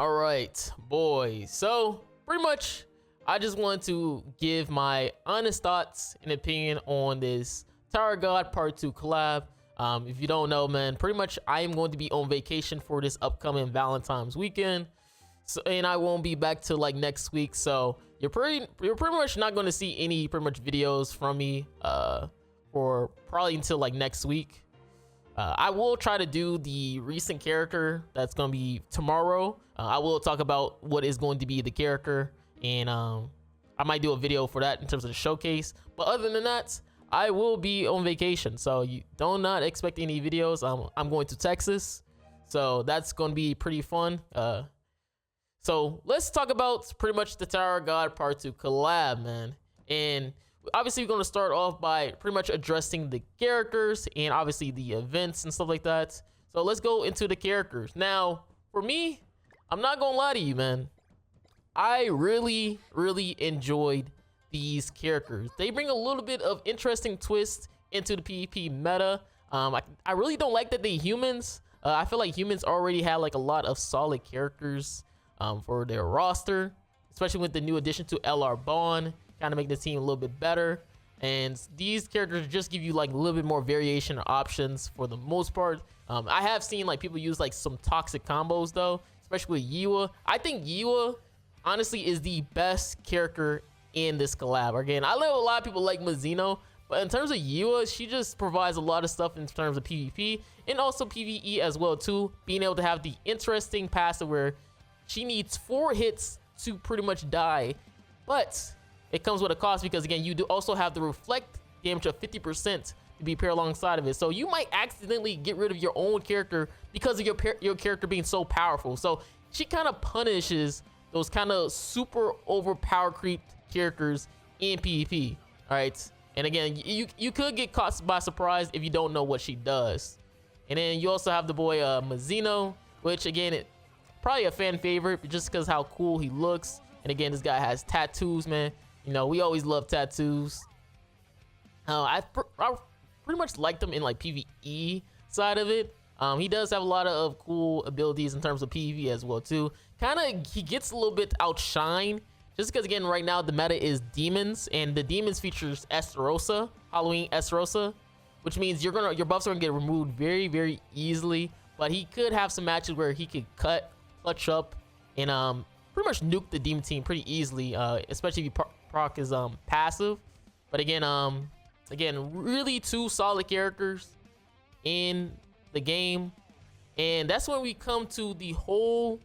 All right, boys. So pretty much, I just wanted to give my honest thoughts and opinion on this Tower of God Part 2 collab. If you don't know, man, pretty much I am going to be on vacation for this upcoming Valentine's weekend. So, and I won't be back till like next week. So you're pretty much not going to see any pretty much videos from me for probably until like next week. I will try to do the recent character that's going to be tomorrow. I will talk about what is going to be the character, and I might do a video for that in terms of the showcase. But other than that, I will be on vacation, so you don't not expect any videos. I'm going to Texas, so that's going to be pretty fun. So let's talk about pretty much the Tower of God Part 2 collab, man. And obviously, we're going to start off by pretty much addressing the characters and obviously the events and stuff like that. So let's go into the characters. Now, for me, I'm not going to lie to you, man. I really enjoyed these characters. They bring a little bit of interesting twist into the PvP meta. I really don't like that they humans. I feel like humans already had like a lot of solid characters for their roster, especially with the new addition to LR Bond. Kind of make the team a little bit better, and these characters just give you like a little bit more variation or options for the most part. I have seen like people use like some toxic combos though, especially with Yiwa. I think Yiwa honestly is the best character in this collab. Again, I know a lot of people like Mazino, but in terms of Yiwa, she just provides a lot of stuff in terms of PvP and also PvE as well too, being able to have the interesting passive where she needs 4 hits to pretty much die, but it comes with a cost because, again, you do also have the reflect damage of 50% to be paired alongside of it. So you might accidentally get rid of your own character because of your character being so powerful. So she kind of punishes those kind of super overpower creep characters in PvP. All right. And again, you could get caught by surprise if you don't know what she does. And then you also have the boy Mazino, which, again, probably a fan favorite just because how cool he looks. And again, this guy has tattoos, man. You know, we always love tattoos. I pretty much like them in like PvE side of it. He does have a lot of cool abilities in terms of PvE as well too. He gets a little bit outshined just because, again, right now the meta is demons, and the demons features Esterosa, Halloween Esterosa, which means your buffs are gonna get removed very easily. But he could have some matches where he could clutch up and pretty much nuke the demon team pretty easily, especially if you proc his passive. But again, really 2 solid characters in the game, and that's when we come to the whole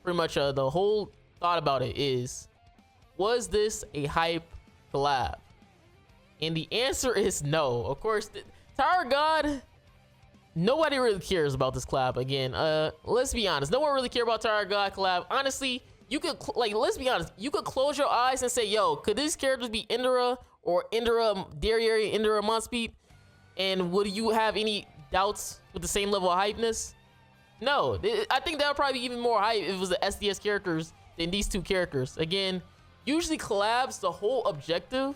the whole thought about it is, was this a hype collab? And the answer is no. Of course, Tower of God, nobody really cares about this collab. Again, let's be honest, no one really cares about Tower of God collab. Honestly, you could, like, let's be honest, you could close your eyes and say, yo, could these characters be Indra or Indra Derriere, Indra Monspeed? And would you have any doubts with the same level of hypeness? No, I think that would probably be even more hype if it was the SDS characters than these 2 characters. Again, usually collabs, the whole objective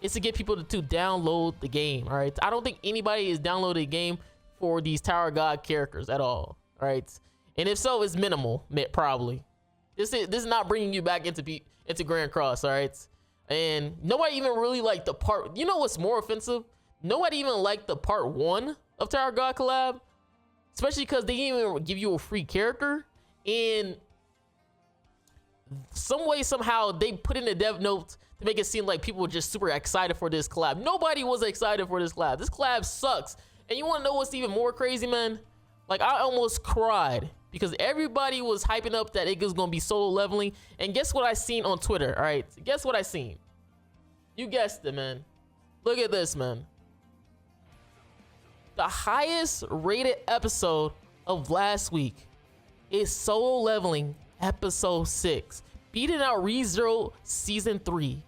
is to get people to download the game, all right? I don't think anybody is downloading the game for these Tower of God characters at all right? And if so, it's minimal, probably. This is not bringing you back into Grand Cross, all right? And nobody even really liked the part. You know what's more offensive? Nobody even liked the part 1 of Tower of God collab, especially because they didn't even give you a free character. And some way, somehow, they put in a dev note to make it seem like people were just super excited for this collab. Nobody was excited for this collab. This collab sucks. And you want to know what's even more crazy, man? Like, I almost cried because everybody was hyping up that it was going to be solo leveling. And guess what I seen on Twitter, all right? Guess what I seen? You guessed it, man. Look at this, man. The highest rated episode of last week is solo leveling episode 6. Beating out ReZero season 3.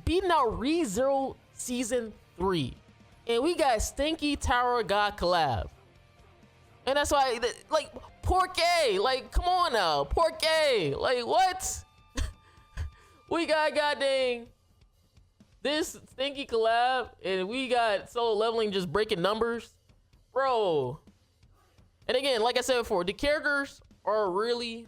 Beating out ReZero season 3. And we got Stinky Tower of God collab. And that's why, like, Porky, like, come on now, Porky, like, what? We got goddamn this Stinky collab, and we got solo leveling just breaking numbers, bro. And again, like I said before, the characters are really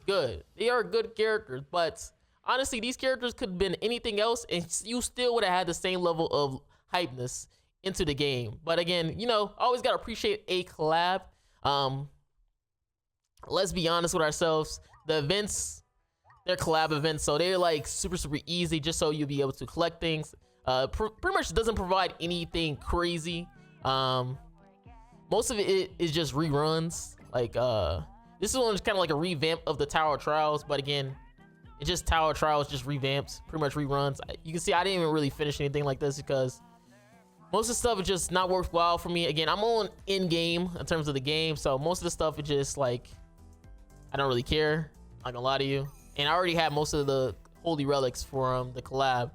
good. They are good characters, but honestly, these characters could have been anything else, and you still would have had the same level of hypeness into the game. But again, you know, always gotta appreciate a collab. Let's be honest with ourselves. The events, they're collab events, so they're like super easy, just so you'll be able to collect things. Pretty much doesn't provide anything crazy. Most of it is just reruns. Like this is one kind of like a revamp of the Tower Trials, but again, it's just Tower Trials just revamped, pretty much reruns. You can see I didn't even really finish anything like this because most of the stuff is just not worthwhile for me. Again, I'm on in game in terms of the game, so most of the stuff is just like I don't really care. Not gonna lie to you. And I already had most of the holy relics for the collab.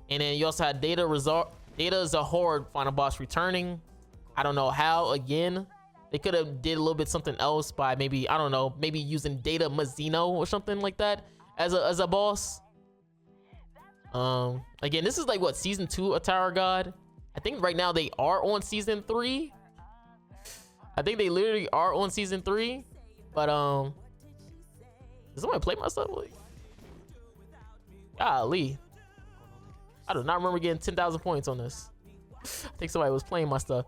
And then you also had Data Zahord final boss returning. I don't know how. Again, they could have did a little bit something else by maybe, I don't know, maybe using Data Mazzino or something like that as a boss. Again, this is like what, season 2 of Tower God. I think right now they are on season 3. I think they literally are on season 3. But does somebody play my stuff? Golly, I do not remember getting 10,000 points on this. I think somebody was playing my stuff.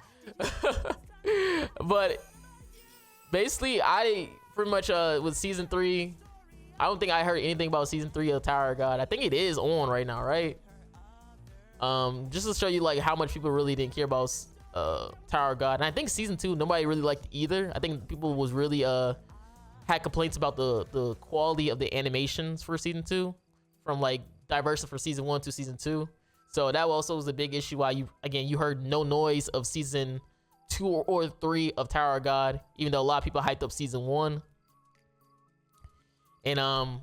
But basically, I pretty much with season 3, I don't think I heard anything about season 3 of Tower of God. I think it is on right now, right? Just to show you like how much people really didn't care about Tower of God. And I think season 2 nobody really liked either. I think people was really had complaints about the quality of the animations for season 2 from like diversion from season 1 to season 2. So that also was a big issue why you heard no noise of season 2 or 3 of Tower of God, even though a lot of people hyped up season 1. And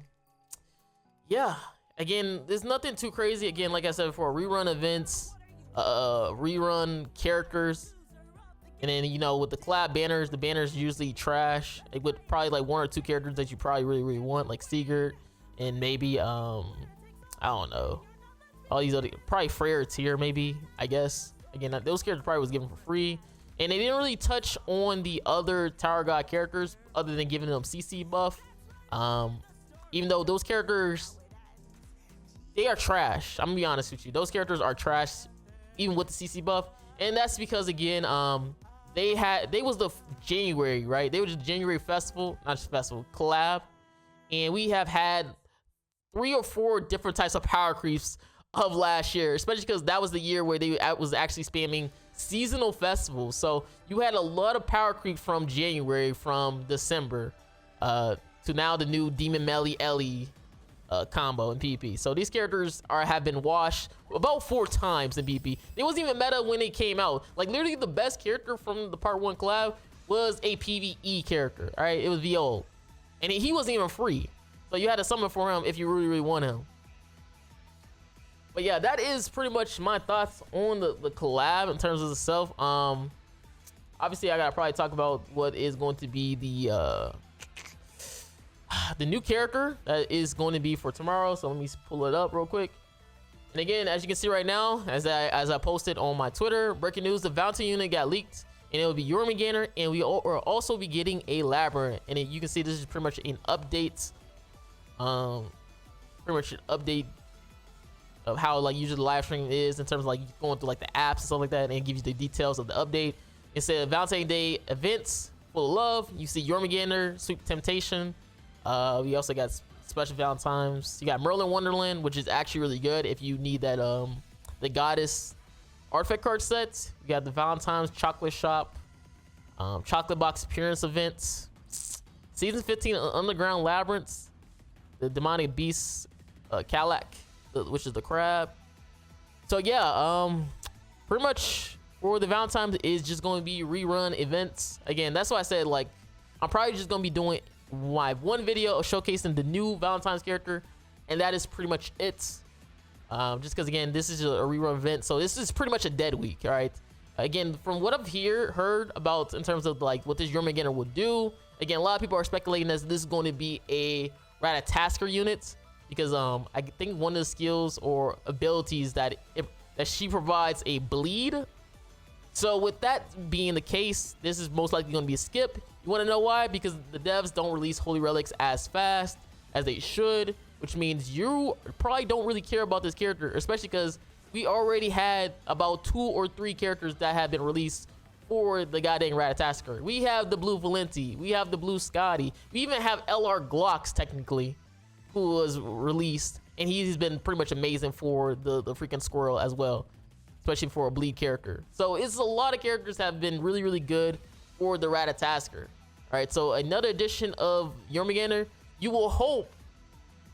yeah, again, there's nothing too crazy. Again, like I said before, rerun events, rerun characters. And then, you know, with the collab banners, the banners usually trash. It would probably like 1 or 2 characters that you probably really want, like Sigurd and maybe I don't know, all these other, probably Freyr tier maybe, I guess. Again, those characters probably was given for free, and they didn't really touch on the other Tower God characters other than giving them CC buff. Even though those characters, they are trash. I'm gonna be honest with you, those characters are trash even with the CC buff. And that's because again, they was the January, right? They were just January festival, not just festival, collab. And we have had 3 or 4 different types of power creeps of last year, especially because that was the year where they was actually spamming seasonal festivals. So you had a lot of power creep from January, from December, to now the new Demon Melly Ellie combo in PvP. So these characters have been washed about 4 times in PvP. They wasn't even meta when they came out. Like literally the best character from the part 1 collab was a PvE character. All right, it was Viol, and he wasn't even free. So you had to summon for him if you really want him. But yeah, that is pretty much my thoughts on the collab in terms of itself. Obviously I gotta probably talk about what is going to be the new character that is going to be for tomorrow. So let me pull it up real quick. And again, as you can see right now, as I posted on my Twitter, breaking news: the Valentine unit got leaked, and it will be Jormungandr, and we will also be getting a Labyrinth. And you can see this is pretty much an update, pretty much an update of how like usually the live stream is in terms of like going through like the apps and stuff like that, and it gives you the details of the update. It said Valentine's Day events full of love. You see Jormungandr, Sweet Temptation. We also got special Valentines. You got Merlin Wonderland, which is actually really good if you need that the goddess artifact card set. You got the Valentine's Chocolate Shop, Chocolate Box appearance events, season 15 Underground Labyrinths, the demonic beast Kalak, which is the crab. So yeah, pretty much for the Valentine's is just going to be rerun events. Again, that's why I said like I'm probably just going to be doing my 1 video showcasing the new Valentine's character, and that is pretty much it. Just because again, this is a rerun event, so this is pretty much a dead week. All right, again, from what I've heard about in terms of like what this Jormungandr will do, again, a lot of people are speculating that this is going to be a Ratatasker unit, because I think one of the skills or abilities that she provides a bleed. So with that being the case, this is most likely going to be a skip. You want to know why? Because the devs don't release holy relics as fast as they should, which means you probably don't really care about this character, especially because we already had about 2 or 3 characters that have been released for the goddamn Ratatasker. We have the blue Valenti, we have the blue Scotty, we even have LR Glocks technically, who was released, and he's been pretty much amazing for the freaking squirrel as well, especially for a bleed character. So it's a lot of characters that have been really, really good for the Ratatasker. All right, so another edition of Jormungandr, you will hope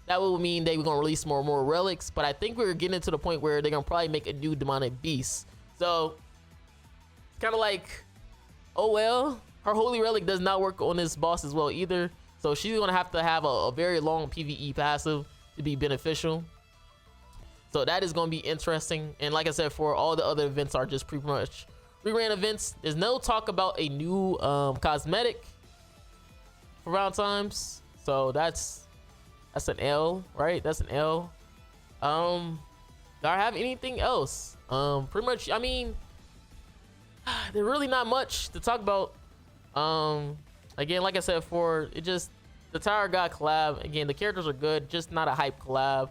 that will mean they were gonna release more and more relics, but I think we're getting to the point where they're gonna probably make a new demonic beast. So kind of like, oh well, her holy relic does not work on this boss as well either. So she's gonna have to have a very long PvE passive to be beneficial. So that is gonna be interesting. And like I said, for all the other events are just pretty much reran events. There's no talk about a new cosmetic for Valentine's. So that's an L, right? That's an L. Do I have anything else? Pretty much, I mean, there's really not much to talk about. Again, like I said, for it, just the Tower God collab. Again, the characters are good, just not a hype collab,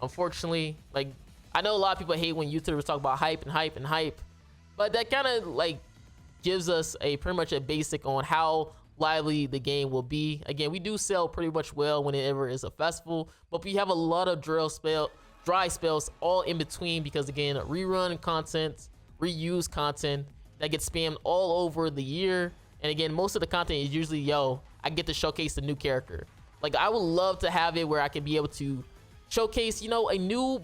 unfortunately. Like, I know a lot of people hate when YouTubers talk about hype and hype and hype, but that kind of like gives us a pretty much a basic on how lively the game will be. Again, we do sell pretty much well whenever it's a festival, but we have a lot of dry spells all in between, because again, rerun content, reuse content that gets spammed all over the year. And again, most of the content is usually, yo, I get to showcase a new character. Like, I would love to have it where I can be able to showcase, you know, a new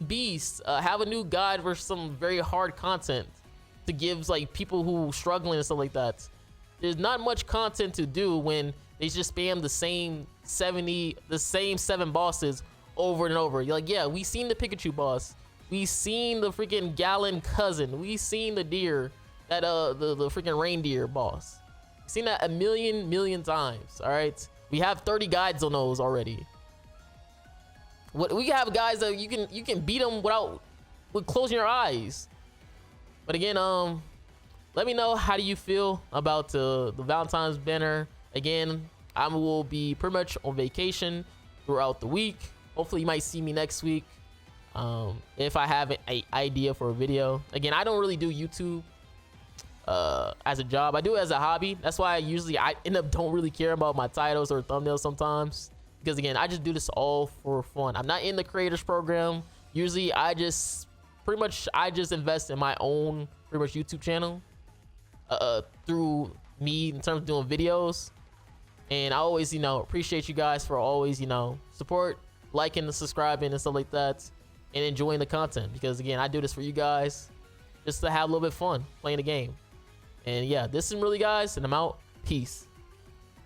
beast, have a new god versus some very hard content to give like people who struggling and stuff like that. There's not much content to do when they just spam the same 7 bosses over and over. You're like, yeah, we seen the Pikachu boss, we seen the freaking Gallon cousin, we seen the deer, that the freaking reindeer boss. Seen that a million times. All right, we have 30 guides on those already. What we have guys that you can beat them with closing your eyes. But again, let me know, how do you feel about the Valentine's banner? Again, I will be pretty much on vacation throughout the week. Hopefully you might see me next week, if I have an idea for a video. Again, I don't really do YouTube as a job. I do it as a hobby. That's why I end up don't really care about my titles or thumbnails sometimes, because again, I just do this all for fun. I'm not in the creators program. Usually I just invest in my own pretty much YouTube channel through me in terms of doing videos. And I always, you know, appreciate you guys for always, you know, support, liking and subscribing and stuff like that, and enjoying the content, because again, I do this for you guys just to have a little bit of fun playing the game. And yeah, this is Marilli, guys, and I'm out. Peace.